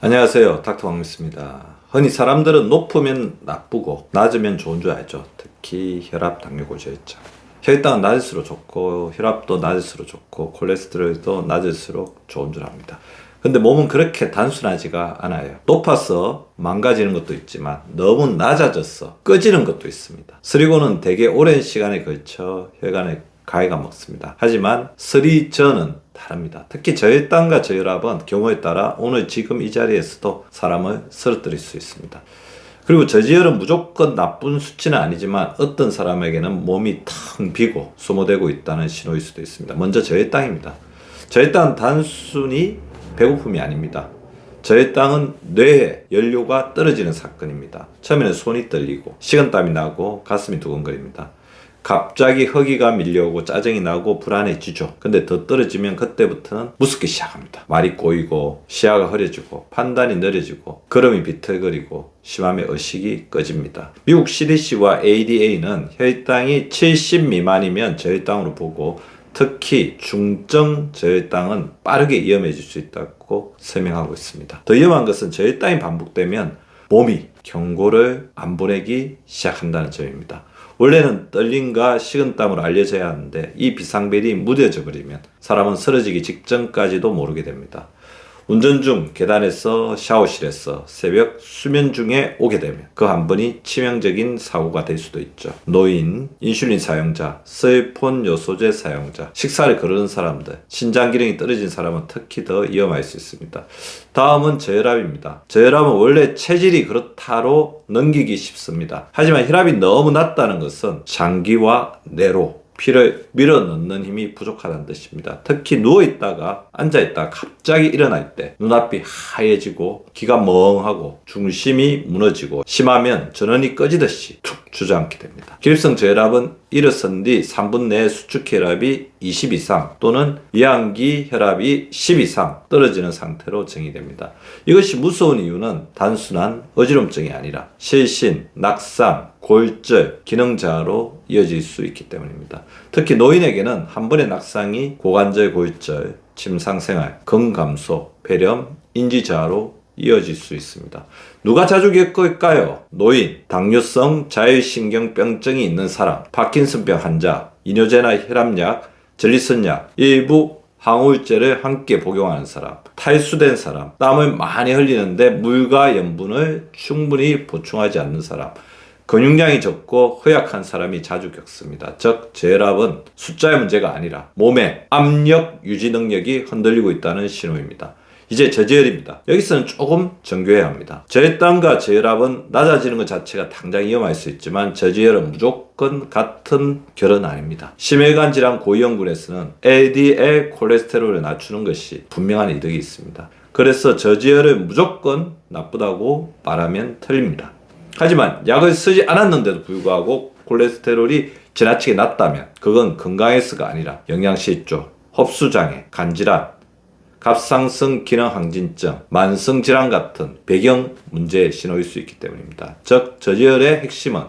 안녕하세요. 닥터 왕미스입니다. 흔히 사람들은 높으면 나쁘고 낮으면 좋은 줄 알죠. 특히 혈압, 당뇨 고지혈증. 혈당은 낮을수록 좋고 혈압도 낮을수록 좋고 콜레스테롤도 낮을수록 좋은 줄 압니다. 근데 몸은 그렇게 단순하지가 않아요. 높아서 망가지는 것도 있지만 너무 낮아져서 꺼지는 것도 있습니다. 쓰리고는 대개 오랜 시간에 걸쳐 혈관에 가해가 먹습니다. 하지만 쓰리저는 다릅니다. 특히 저혈당과 저혈압은 경우에 따라 오늘 지금 이 자리에서도 사람을 쓰러뜨릴 수 있습니다. 그리고 저지혈은 무조건 나쁜 수치는 아니지만 어떤 사람에게는 몸이 텅 비고 소모되고 있다는 신호일 수도 있습니다. 먼저 저혈당입니다. 저혈당은 단순히 배고픔이 아닙니다. 저혈당은 뇌에 연료가 떨어지는 사건입니다. 처음에는 손이 떨리고 식은땀이 나고 가슴이 두근거립니다. 갑자기 허기가 밀려오고 짜증이 나고 불안해지죠. 근데 더 떨어지면 그때부터는 무섭기 시작합니다. 말이 꼬이고 시야가 흐려지고 판단이 느려지고 걸음이 비틀거리고 심하면 의식이 꺼집니다. 미국 CDC와 ADA는 혈당이 70 미만이면 저혈당으로 보고 특히 중증 저혈당은 빠르게 위험해질 수 있다고 설명하고 있습니다. 더 위험한 것은 저혈당이 반복되면 몸이 경고를 안 보내기 시작한다는 점입니다. 원래는 떨림과 식은땀으로 알려져야 하는데 이 비상벨이 무뎌져 버리면 사람은 쓰러지기 직전까지도 모르게 됩니다. 운전 중, 계단에서, 샤워실에서, 새벽 수면 중에 오게 되면 그 한 번이 치명적인 사고가 될 수도 있죠. 노인, 인슐린 사용자, 스테로이드 요소제 사용자, 식사를 거르는 사람들, 신장 기능이 떨어진 사람은 특히 더 위험할 수 있습니다. 다음은 저혈압입니다. 저혈압은 원래 체질이 그렇다로 넘기기 쉽습니다. 하지만 혈압이 너무 낮다는 것은 장기와 뇌로 피를 밀어넣는 힘이 부족하다는 뜻입니다. 특히 누워있다가 앉아있다가 갑자기 일어날 때 눈앞이 하얘지고 귀가 멍하고 중심이 무너지고 심하면 전원이 꺼지듯이 툭 주저앉게 됩니다. 기립성 저혈압은 일어선 뒤 3분 내에 수축 혈압이 20 이상 또는 위안기 혈압이 10 이상 떨어지는 상태로 정의됩니다. 이것이 무서운 이유는 단순한 어지럼증이 아니라 실신, 낙상, 골절, 기능 저하로 이어질 수 있기 때문입니다. 특히 노인에게는 한 번의 낙상이 고관절 골절, 침상생활, 건감소, 폐렴, 인지 저하로 이어질 수 있습니다. 누가 자주 겪을까요? 노인, 당뇨성 자율신경병증이 있는 사람, 파킨슨병 환자, 이뇨제나 혈압약, 전리선약, 일부 항우울제를 함께 복용하는 사람, 탈수된 사람, 땀을 많이 흘리는데 물과 염분을 충분히 보충하지 않는 사람, 근육량이 적고 허약한 사람이 자주 겪습니다. 즉 저혈압은 숫자의 문제가 아니라 몸의 압력 유지 능력이 흔들리고 있다는 신호입니다. 이제 저지혈입니다. 여기서는 조금 정교해야 합니다. 저혈당과 저혈압은 낮아지는 것 자체가 당장 위험할 수 있지만 저지혈은 무조건 같은 결은 아닙니다. 심혈관 질환 고위험군에서는 LDL 콜레스테롤을 낮추는 것이 분명한 이득이 있습니다. 그래서 저지혈을 무조건 나쁘다고 말하면 틀립니다. 하지만 약을 쓰지 않았는데도 불구하고 콜레스테롤이 지나치게 낮다면 그건 건강해서가 아니라 영양실조, 흡수장애, 간질환, 갑상선 기능 항진증, 만성질환 같은 배경 문제의 신호일 수 있기 때문입니다. 즉 저지혈의 핵심은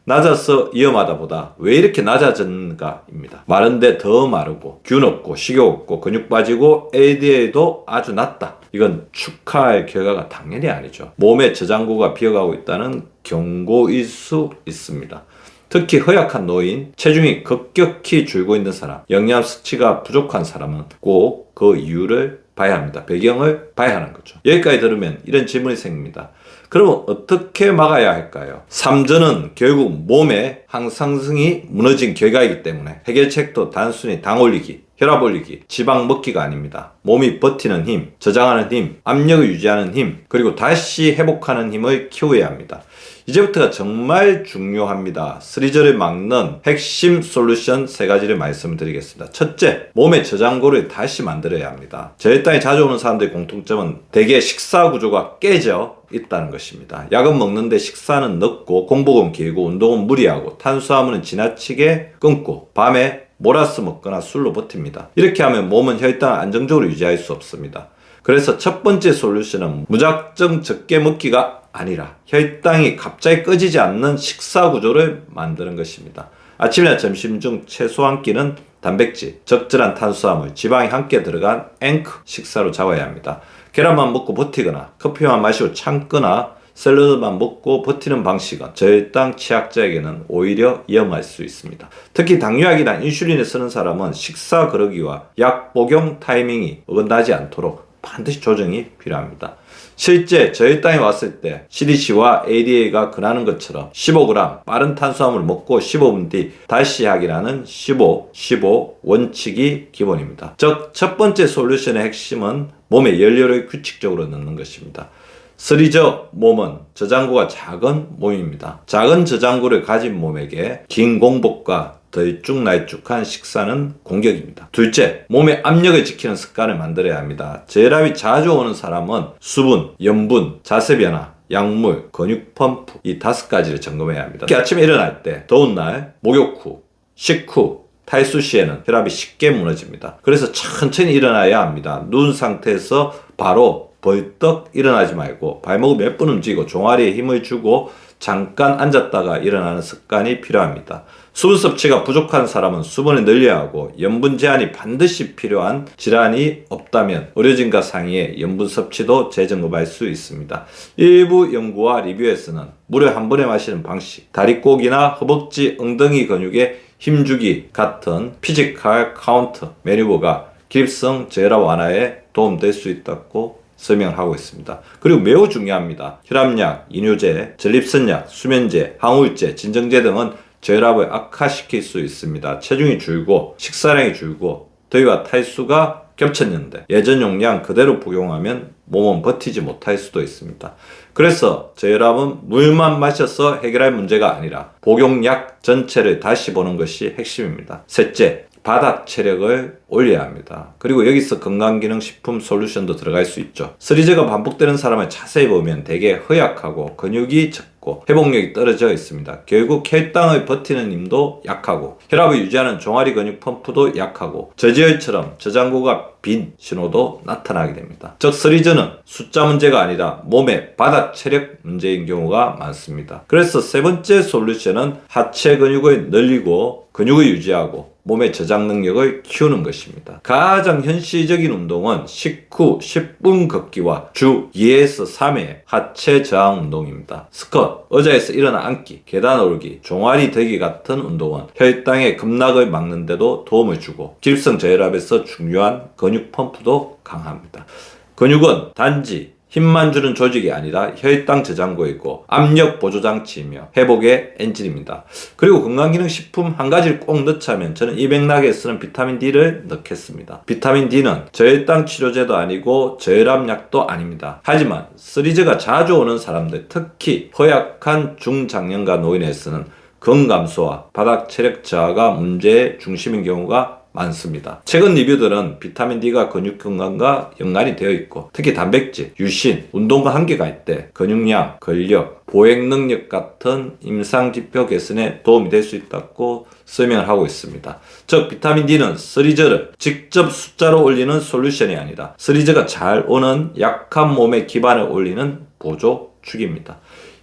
낮아서 위험하다 보다 왜 이렇게 낮아졌는가입니다. 마른데 더 마르고 균 없고 식욕 없고 근육 빠지고 LDL도 아주 낮다. 이건 축하할 결과가 당연히 아니죠. 몸의 저장고가 비어가고 있다는 경고일 수 있습니다. 특히 허약한 노인, 체중이 급격히 줄고 있는 사람, 영양 섭취가 부족한 사람은 꼭 그 이유를 봐야 합니다. 배경을 봐야 하는 거죠. 여기까지 들으면 이런 질문이 생깁니다. 그럼 어떻게 막아야 할까요? 3전은 결국 몸의 항상성이 무너진 결과이기 때문에 해결책도 단순히 당 올리기, 혈압 올리기, 지방 먹기가 아닙니다. 몸이 버티는 힘, 저장하는 힘, 압력을 유지하는 힘, 그리고 다시 회복하는 힘을 키워야 합니다. 이제부터가 정말 중요합니다. 쓰리저를 막는 핵심 솔루션 3가지를 말씀드리겠습니다. 첫째, 몸의 저장고를 다시 만들어야 합니다. 저혈당이 자주 오는 사람들의 공통점은 대개 식사 구조가 깨져 있다는 것입니다. 약은 먹는데 식사는 늦고 공복은 길고 운동은 무리하고 탄수화물은 지나치게 끊고 밤에 몰아서 먹거나 술로 버팁니다. 이렇게 하면 몸은 혈당을 안정적으로 유지할 수 없습니다. 그래서 첫 번째 솔루션은 무작정 적게 먹기가 아니라 혈당이 갑자기 꺼지지 않는 식사 구조를 만드는 것입니다. 아침이나 점심 중 최소 한 끼는 단백질, 적절한 탄수화물, 지방이 함께 들어간 앵커 식사로 잡아야 합니다. 계란만 먹고 버티거나 커피만 마시고 참거나 샐러드만 먹고 버티는 방식은 저혈당 취약자에게는 오히려 위험할 수 있습니다. 특히 당뇨약이나 인슐린을 쓰는 사람은 식사 거르기와 약 복용 타이밍이 어긋나지 않도록 반드시 조정이 필요합니다. 실제 저혈당이 왔을 때 CDC와 ADA가 권하는 것처럼 15g 빠른 탄수화물을 먹고 15분 뒤 다시 하기라는 15 원칙이 기본입니다. 즉, 첫 번째 솔루션의 핵심은 몸에 연료를 규칙적으로 넣는 것입니다. 스리저 몸은 저장고가 작은 몸입니다. 작은 저장고를 가진 몸에게 긴 공복과 들쭉날쭉한 식사는 공격입니다. 둘째, 몸의 압력을 지키는 습관을 만들어야 합니다. 저혈압이 자주 오는 사람은 수분, 염분, 자세 변화, 약물, 근육 펌프 이 5가지를 점검해야 합니다. 특히 아침에 일어날 때, 더운 날, 목욕 후, 식후, 탈수 시에는 혈압이 쉽게 무너집니다. 그래서 천천히 일어나야 합니다. 누운 상태에서 바로 벌떡 일어나지 말고 발목을 몇 번 움직이고 종아리에 힘을 주고 잠깐 앉았다가 일어나는 습관이 필요합니다. 수분 섭취가 부족한 사람은 수분을 늘려야 하고 염분 제한이 반드시 필요한 질환이 없다면 의료진과 상의해 염분 섭취도 재점검할 수 있습니다. 일부 연구와 리뷰에서는 물을 한 번에 마시는 방식, 다리꼬기나 허벅지, 엉덩이 근육에 힘주기 같은 피지컬 카운터 매뉴버가 기립성 저혈압 완화에 도움될 수 있다고 설명을 하고 있습니다. 그리고 매우 중요합니다. 혈압약, 이뇨제, 전립선약, 수면제, 항우울제, 진정제 등은 저혈압을 악화시킬 수 있습니다. 체중이 줄고 식사량이 줄고 더위와 탈수가 겹쳤는데 예전 용량 그대로 복용하면 몸은 버티지 못할 수도 있습니다. 그래서 저혈압은 물만 마셔서 해결할 문제가 아니라 복용약 전체를 다시 보는 것이 핵심입니다. 셋째, 바닥 체력을 올려야 합니다. 그리고 여기서 건강기능식품 솔루션도 들어갈 수 있죠. 스리저가 반복되는 사람을 자세히 보면 되게 허약하고 근육이 적고 회복력이 떨어져 있습니다. 결국 혈당을 버티는 힘도 약하고 혈압을 유지하는 종아리 근육 펌프도 약하고 저지혈처럼 저장고가 빈 신호도 나타나게 됩니다. 즉 스리저는 숫자 문제가 아니라 몸의 바닥 체력 문제인 경우가 많습니다. 그래서 세 번째 솔루션은 하체 근육을 늘리고 근육을 유지하고 몸의 저장 능력을 키우는 것입니다. 가장 현실적인 운동은 식후 10분 걷기와 주 2에서 3회 하체 저항 운동입니다. 스쿼트, 의자에서 일어나 앉기, 계단 오르기, 종아리 들기 같은 운동은 혈당의 급락을 막는 데도 도움을 주고 기립성 저혈압에서 중요한 근육 펌프도 강합니다. 근육은 단지 힘만 주는 조직이 아니라 혈당 저장고이고 압력 보조 장치이며 회복의 엔진입니다. 그리고 건강기능식품 한 가지를 꼭 넣자면 저는 이 맥락에 쓰는 비타민 D를 넣겠습니다. 비타민 D는 저혈당 치료제도 아니고 저혈압약도 아닙니다. 하지만 스리저가 자주 오는 사람들, 특히 허약한 중장년과 노인에서는 근감소와 바닥 체력 저하가 문제의 중심인 경우가 많습니다. 최근 리뷰들은 비타민 D가 근육 건강과 연관이 되어 있고 특히 단백질, 유신, 운동과 한계가 있대 근육량, 근력, 보행 능력 같은 임상지표 개선에 도움이 될 수 있다고 설명을 하고 있습니다. 즉 비타민 D는 스리저를 직접 숫자로 올리는 솔루션이 아니라 스리저가 잘 오는 약한 몸의 기반을 올리는 보조축입니다.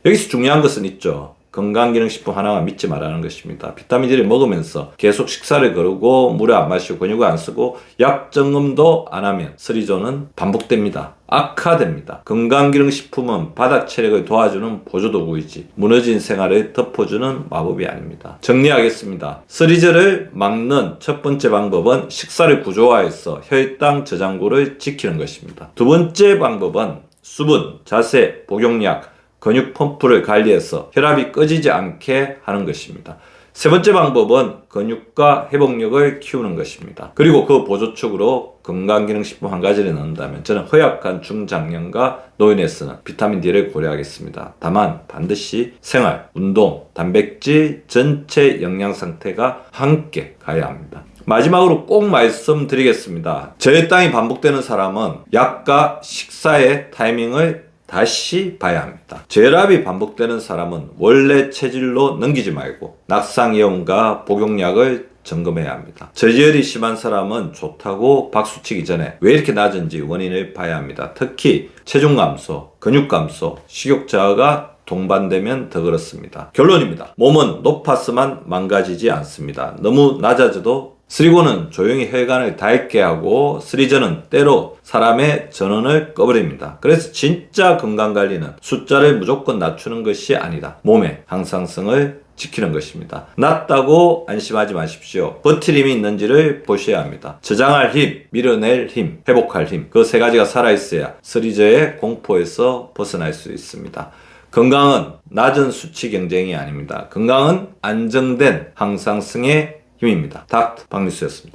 여기서 중요한 것은 있죠. 건강기능식품 하나만 믿지 말라는 것입니다. 비타민 D를 먹으면서 계속 식사를 거르고 물을 안 마시고 근육을 안 쓰고 약 점검도 안 하면 스리저는 반복됩니다. 악화됩니다. 건강기능식품은 바닥 체력을 도와주는 보조도구이지 무너진 생활을 덮어주는 마법이 아닙니다. 정리하겠습니다. 스리저를 막는 첫 번째 방법은 식사를 구조화해서 혈당 저장고를 지키는 것입니다. 두 번째 방법은 수분, 자세, 복용약, 근육 펌프를 관리해서 혈압이 꺼지지 않게 하는 것입니다. 세 번째 방법은 근육과 회복력을 키우는 것입니다. 그리고 그 보조축으로 건강기능식품 한 가지를 넣는다면 저는 허약한 중장년과 노인에서는 비타민 D를 고려하겠습니다. 다만 반드시 생활, 운동, 단백질, 전체 영양 상태가 함께 가야 합니다. 마지막으로 꼭 말씀드리겠습니다. 저혈당이 반복되는 사람은 약과 식사의 타이밍을 다시 봐야 합니다. 저혈압이 반복되는 사람은 원래 체질로 넘기지 말고 낙상이온과 복용약을 점검해야 합니다. 저지혈이 심한 사람은 좋다고 박수치기 전에 왜 이렇게 낮은지 원인을 봐야 합니다. 특히 체중 감소, 근육 감소, 식욕 저하가 동반되면 더 그렇습니다. 결론입니다. 몸은 높아서만 망가지지 않습니다. 너무 낮아져도 쓰리고는 조용히 혈관을 닳게 하고 쓰리전은 때로 사람의 전원을 꺼버립니다. 그래서 진짜 건강관리는 숫자를 무조건 낮추는 것이 아니다. 몸의 항상성을 지키는 것입니다. 낮다고 안심하지 마십시오. 버틸 힘이 있는지를 보셔야 합니다. 저장할 힘, 밀어낼 힘, 회복할 힘, 그 세 가지가 살아있어야 쓰리저의 공포에서 벗어날 수 있습니다. 건강은 낮은 수치 경쟁이 아닙니다. 건강은 안정된 항상성의 힘입니다. 닥터 박뉴스였습니다.